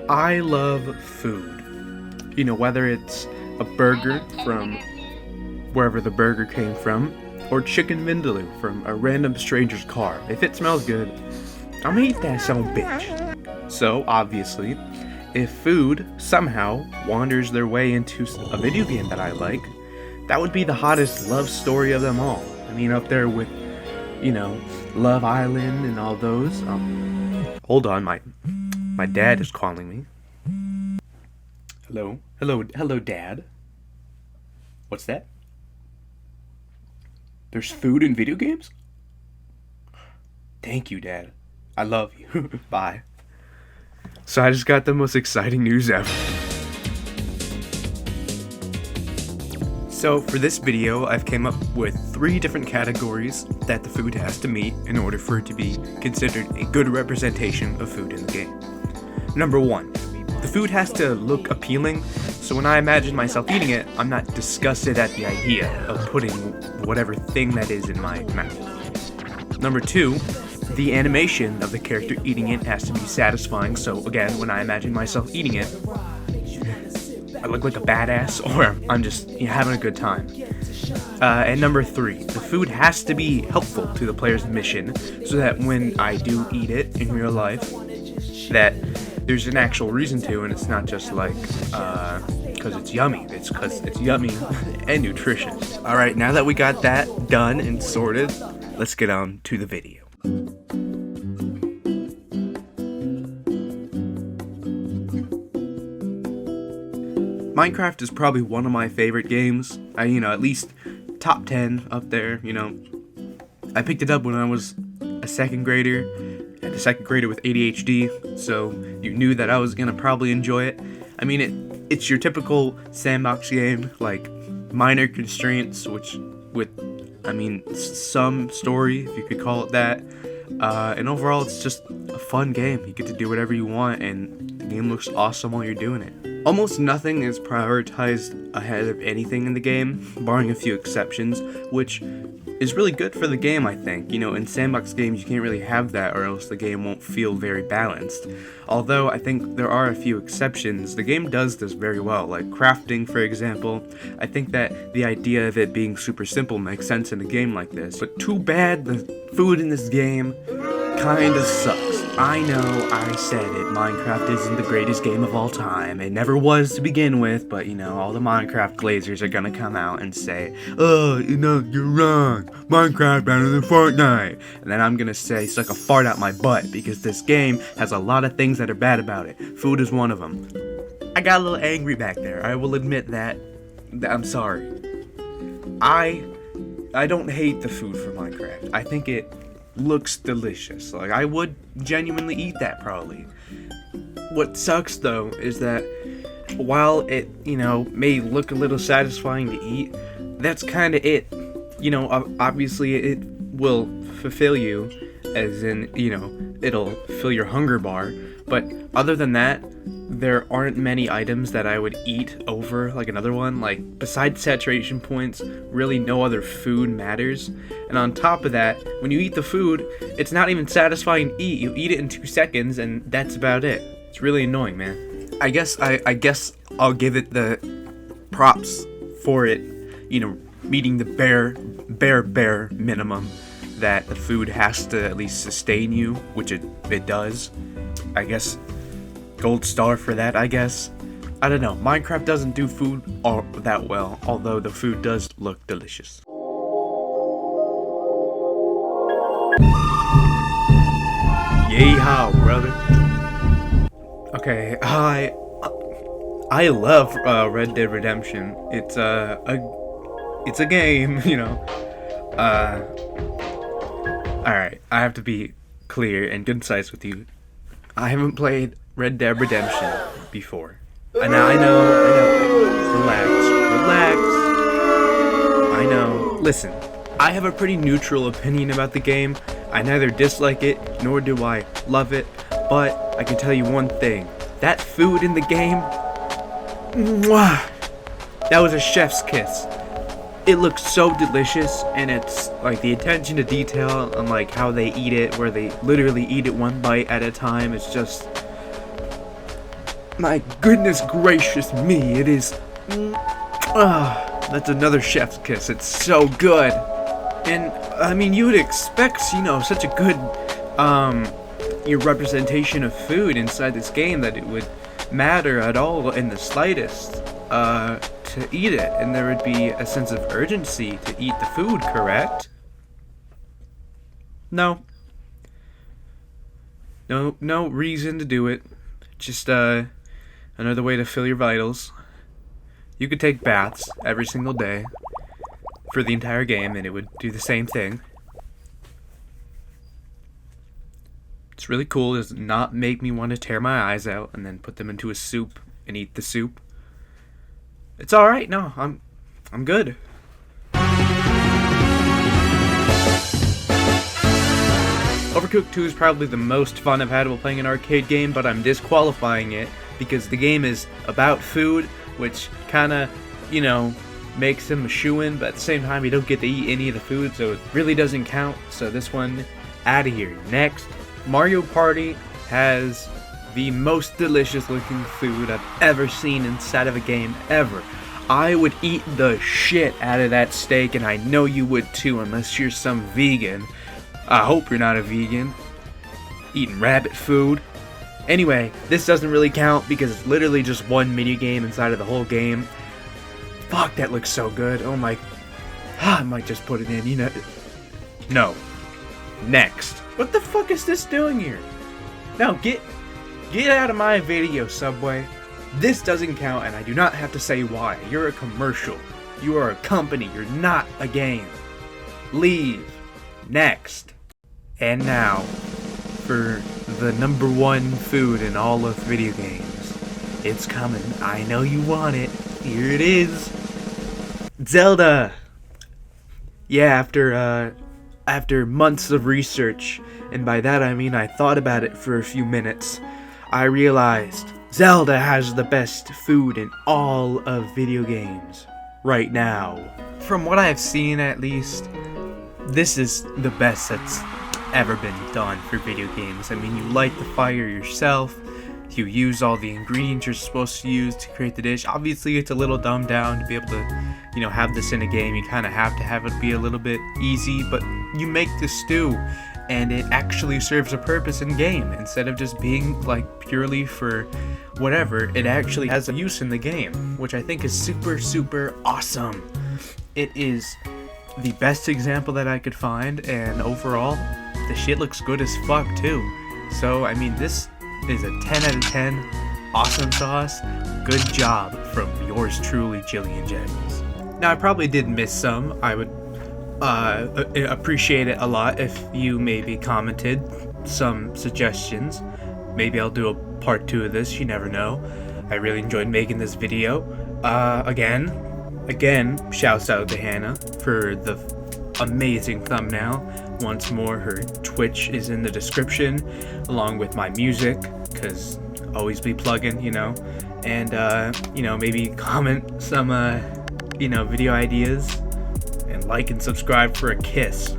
I love food. You know, whether it's a burger from wherever the burger came from, or chicken vindaloo from a random stranger's car. If it smells good, I'm gonna eat that son of a bitch. So, obviously, if food somehow wanders their way into a video game that I like, that would be the hottest love story of them all. I mean, up there with, Love Island and all those. Hold on, my dad is calling me. Hello, Dad. What's that? There's food in video games? Thank you, Dad. I love you. Bye. So I just got the most exciting news ever. So for this video, I've came up with 3 different categories that the food has to meet in order for it to be considered a good representation of food in the game. Number 1, the food has to look appealing, so when I imagine myself eating it, I'm not disgusted at the idea of putting whatever thing that is in my mouth. Number 2, the animation of the character eating it has to be satisfying, so again, when I imagine myself eating it, I look like a badass, or I'm just having a good time. And number 3, the food has to be helpful to the player's mission, so that when I do eat it in real life, that there's an actual reason to, and it's not just like, because it's yummy. It's because it's yummy and nutritious. Alright, now that we got that done and sorted, let's get on to the video. Minecraft is probably one of my favorite games. At least top 10 up there, I picked it up when I was a second grader, and a second grader with ADHD, so you knew that I was gonna probably enjoy it. It's your typical sandbox game, like minor constraints, with some story, if you could call it that. And overall, it's just a fun game. You get to do whatever you want, and the game looks awesome while you're doing it. Almost nothing is prioritized ahead of anything in the game, barring a few exceptions, which is really good for the game, I think. In sandbox games, you can't really have that, or else the game won't feel very balanced. Although, I think there are a few exceptions. The game does this very well, like crafting, for example. I think that the idea of it being super simple makes sense in a game like this. But too bad the food in this game kinda sucks. I know, I said it, Minecraft isn't the greatest game of all time. It never was to begin with, but all the Minecraft glazers are gonna come out and say, oh, you're wrong, Minecraft better than Fortnite. And then I'm gonna say, suck a fart out my butt, because this game has a lot of things that are bad about it. Food is one of them. I got a little angry back there, I will admit that. I'm sorry. I don't hate the food for Minecraft. I think it looks delicious. Like, I would genuinely eat that probably. What sucks though is that while it, may look a little satisfying to eat, that's kind of it. Obviously it will fulfill you, as in, it'll fill your hunger bar, but other than that, there aren't many items that I would eat over like another one. Like, besides saturation points, really no other food matters. And on top of that, when you eat the food, it's not even satisfying to eat. You eat it in 2 seconds and that's about it. It's really annoying, man. I guess I'll give it the props for it, meeting the bare minimum that the food has to at least sustain you, which it does. I guess gold star for that, I guess. I don't know. Minecraft doesn't do food all that well, although the food does look delicious. Yeehaw, brother. Okay, I love Red Dead Redemption. It's a game, Alright, I have to be clear and concise with you. I haven't played Red Dead Redemption before. I know. Relax. I know. Listen, I have a pretty neutral opinion about the game. I neither dislike it, nor do I love it, but I can tell you one thing. That food in the game, mwah, that was a chef's kiss. It looks so delicious, and it's like the attention to detail on like how they eat it, where they literally eat it one bite at a time. It's just My goodness gracious me, it is... that's another chef's kiss. It's so good. And, I mean, you would expect, such a good, your representation of food inside this game that it would matter at all in the slightest, to eat it. And there would be a sense of urgency to eat the food, correct? No. No reason to do it. Just, another way to fill your vitals. You could take baths every single day for the entire game, and it would do the same thing. It's really cool. It does not make me want to tear my eyes out and then put them into a soup and eat the soup. It's alright. No, I'm good. Overcooked 2 is probably the most fun I've had while playing an arcade game, but I'm disqualifying it because the game is about food, which kinda, makes him a shoo-in, but at the same time, you don't get to eat any of the food, so it really doesn't count. So this one, out of here. Next, Mario Party has the most delicious looking food I've ever seen inside of a game ever. I would eat the shit out of that steak, and I know you would too, unless you're some vegan. I hope you're not a vegan. Eating rabbit food. Anyway, this doesn't really count because it's literally just one mini game inside of the whole game. Fuck, that looks so good. Oh my... I might just put it in, No. Next. What the fuck is this doing here? No, get out of my video, Subway. This doesn't count, and I do not have to say why. You're a commercial. You are a company. You're not a game. Leave. Next. And now, for the #1 food in all of video games. It's coming. I know you want it. Here it is. Zelda! Yeah, after months of research, and by that I mean I thought about it for a few minutes, I realized Zelda has the best food in all of video games. Right now. From what I've seen, at least, this is the best that's ever been done for video games. I mean, you light the fire yourself, you use all the ingredients you're supposed to use to create the dish. Obviously, it's a little dumbed down to be able to, have this in a game. You kind of have to have it be a little bit easy, but you make the stew, and it actually serves a purpose in game. Instead of just being, purely for whatever, it actually has a use in the game, which I think is super, super awesome. It is the best example that I could find, and overall, the shit looks good as fuck too. So, I mean, this is a 10 out of 10. Awesome sauce. Good job from yours truly, Jillian Jangles. Now, I probably did miss some. I would appreciate it a lot if you maybe commented some suggestions. Maybe I'll do a part 2 of this. You never know. I really enjoyed making this video. Again, shouts out to Hannah for the amazing thumbnail. Once more, her Twitch is in the description, along with my music, because always be plugging, and, maybe comment some, video ideas, and like and subscribe for a kiss.